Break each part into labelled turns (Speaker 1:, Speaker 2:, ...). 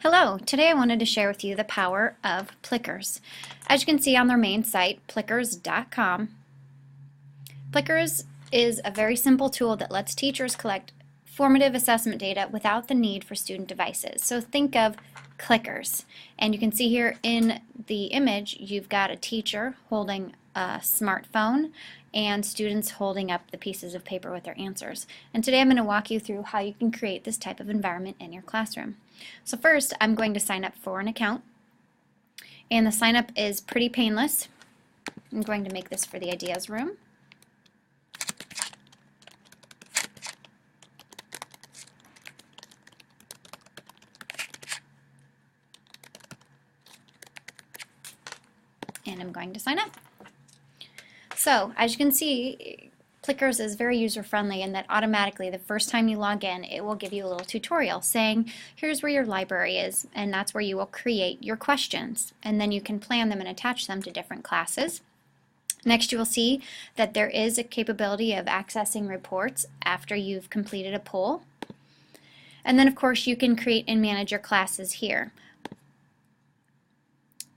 Speaker 1: Hello, today I wanted to share with you the power of Plickers. As you can see on their main site, plickers.com, Plickers is a very simple tool that lets teachers collect formative assessment data without the need for student devices. So think of clickers. And you can see here in the image, you've got a teacher holding a smartphone and students holding up the pieces of paper with their answers. And today I'm going to walk you through how you can create this type of environment in your classroom. So first, I'm going to sign up for an account. And the sign up is pretty painless. I'm going to make this for the ideas room. And I'm going to sign up. So, as you can see, Plickers is very user-friendly in that automatically the first time you log in, it will give you a little tutorial saying, here's where your library is, and that's where you will create your questions. And then you can plan them and attach them to different classes. Next, you will see that there is a capability of accessing reports after you've completed a poll. And then, of course, you can create and manage your classes here.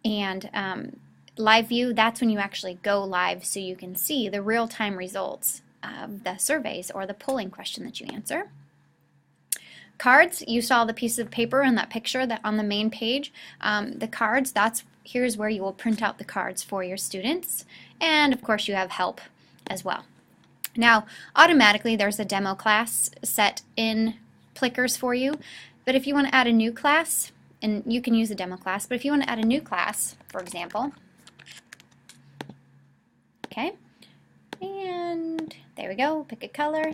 Speaker 1: And live view, that's when you actually go live so you can see the real-time results of the surveys or the polling question that you answer. Cards, you saw the piece of paper in that picture that on the main page. The cards, here's where you will print out the cards for your students. And of course you have help as well. Now, automatically there's a demo class set in Plickers for you, but if you want to add a new class, and you can use a demo class, but if you want to add a new class, for example, okay, and there we go, pick a color.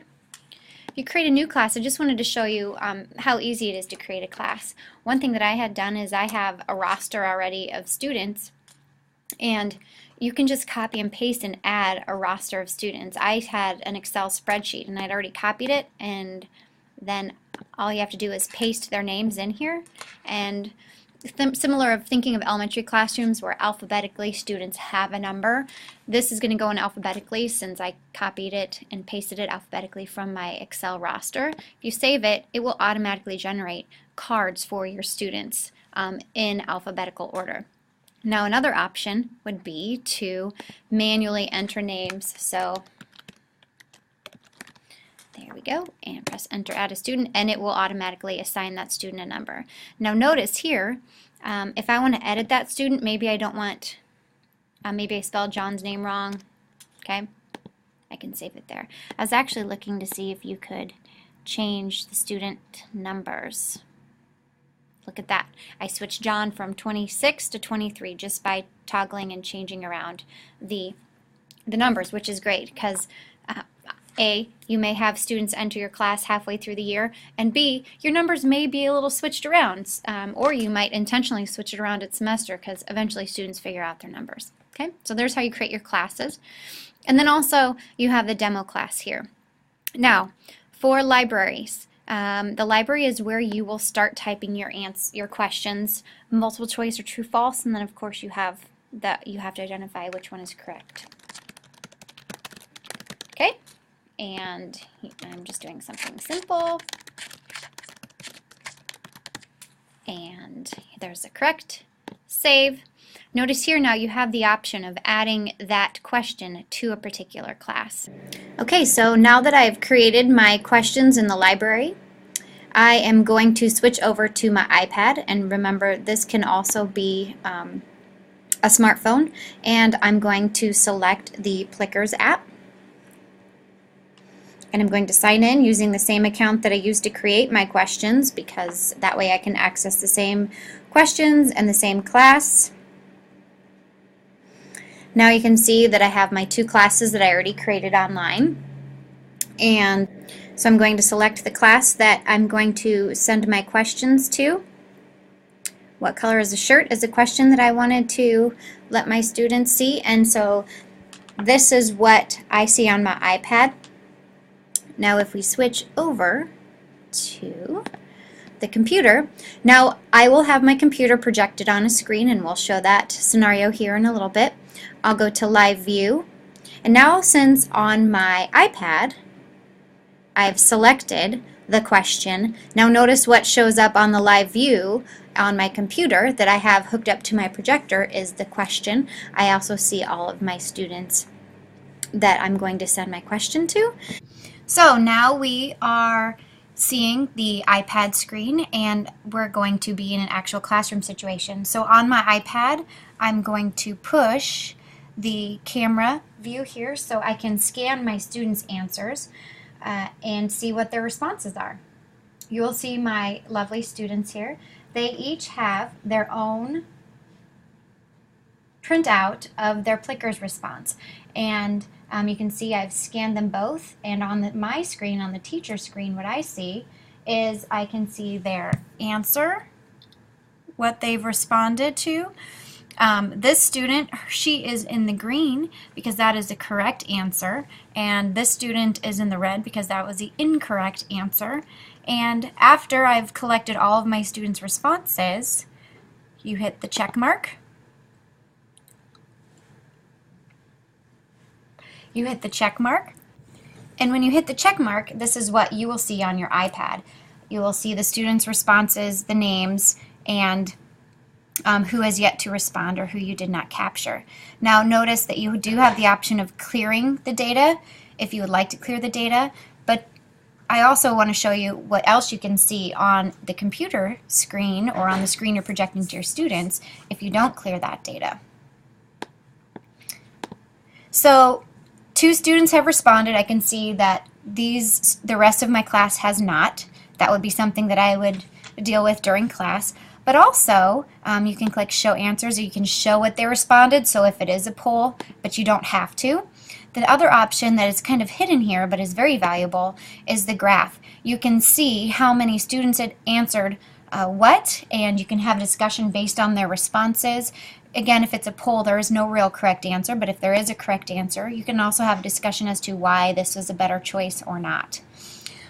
Speaker 1: If you create a new class, I just wanted to show you how easy it is to create a class. One thing that I had done is I have a roster already of students, and you can just copy and paste and add a roster of students. I had an Excel spreadsheet and I'd already copied it, and then all you have to do is paste their names in here. And similar of thinking of elementary classrooms where alphabetically students have a number, this is going to go in alphabetically since I copied it and pasted it alphabetically from my Excel roster. If you save it, it will automatically generate cards for your students in alphabetical order. Now another option would be to manually enter names. So there we go, and press enter, add a student, and it will automatically assign that student a number. Now notice here, if I want to edit that student, maybe I don't want, maybe I spelled John's name wrong, okay, I can save it there. I was actually looking to see if you could change the student numbers. Look at that. I switched John from 26 to 23 just by toggling and changing around the numbers, which is great because A, you may have students enter your class halfway through the year, and B, your numbers may be a little switched around, or you might intentionally switch it around at semester because eventually students figure out their numbers. Okay, so there's how you create your classes. And then also you have the demo class here. Now, for libraries, the library is where you will start typing your questions, multiple choice or true false, and then of course you have to identify which one is correct. Okay? And I'm just doing something simple. And there's the correct. Save. Notice here now you have the option of adding that question to a particular class. Okay, so now that I've created my questions in the library, I am going to switch over to my iPad, and remember this can also be a smartphone, and I'm going to select the Plickers app. And I'm going to sign in using the same account that I used to create my questions, because that way I can access the same questions and the same class. Now you can see that I have my two classes that I already created online. And so I'm going to select the class that I'm going to send my questions to. What color is the shirt is a question that I wanted to let my students see. And so this is what I see on my iPad. Now if we switch over to the computer, now I will have my computer projected on a screen, and we'll show that scenario here in a little bit. I'll go to live view, and now since on my iPad I've selected the question. Now notice what shows up on the live view on my computer that I have hooked up to my projector is the question. I also see all of my students that I'm going to send my question to. So now we are seeing the iPad screen and we're going to be in an actual classroom situation. So on my iPad, I'm going to push the camera view here so I can scan my students' answers and see what their responses are. You will see my lovely students here. They each have their own printout of their Plickers response. And you can see I've scanned them both, and on my screen, on the teacher screen, what I see is I can see their answer, what they've responded to. This student, she is in the green because that is the correct answer, and this student is in the red because that was the incorrect answer. And after I've collected all of my students' responses, you hit the check mark. You hit the check mark, and when you hit the check mark, this is what you will see on your iPad. You will see the students' responses, the names, and who has yet to respond or who you did not capture. Now notice that you do have the option of clearing the data if you would like to clear the data, but I also want to show you what else you can see on the computer screen or on the screen you're projecting to your students if you don't clear that data. So 2 students have responded. I can see that the rest of my class has not. That would be something that I would deal with during class. But also, you can click Show Answers, or you can show what they responded, so if it is a poll, but you don't have to. The other option that is kind of hidden here, but is very valuable, is the graph. You can see how many students had answered what, and you can have a discussion based on their responses. Again, if it's a poll, there is no real correct answer, but if there is a correct answer, you can also have a discussion as to why this was a better choice or not.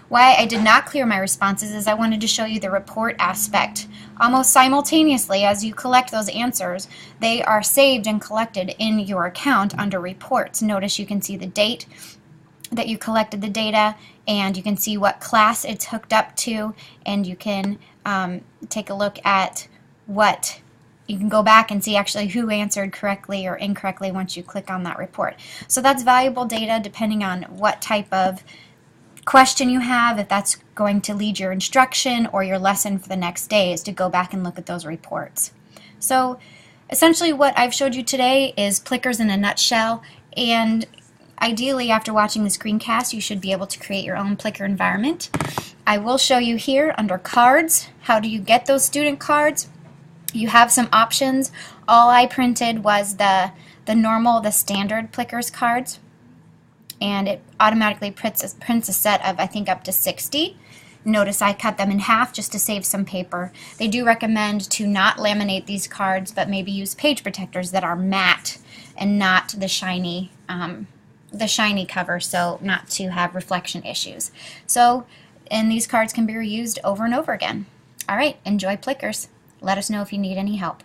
Speaker 1: Why I did not clear my responses is I wanted to show you the report aspect. Almost simultaneously as you collect those answers, they are saved and collected in your account under reports. Notice you can see the date that you collected the data, and you can see what class it's hooked up to, and you can take a look at you can go back and see actually who answered correctly or incorrectly once you click on that report. So that's valuable data depending on what type of question you have, if that's going to lead your instruction or your lesson for the next day, is to go back and look at those reports. So essentially what I've showed you today is Plickers in a nutshell, and ideally after watching the screencast you should be able to create your own Plicker environment. I will show you here under cards, how do you get those student cards. You have some options. All I printed was the standard Plickers cards, and it automatically prints a set of, I think, up to 60. Notice I cut them in half just to save some paper. They do recommend to not laminate these cards, but maybe use page protectors that are matte and not the shiny cover, so not to have reflection issues. So, and these cards can be reused over and over again. All right, enjoy Plickers. Let us know if you need any help.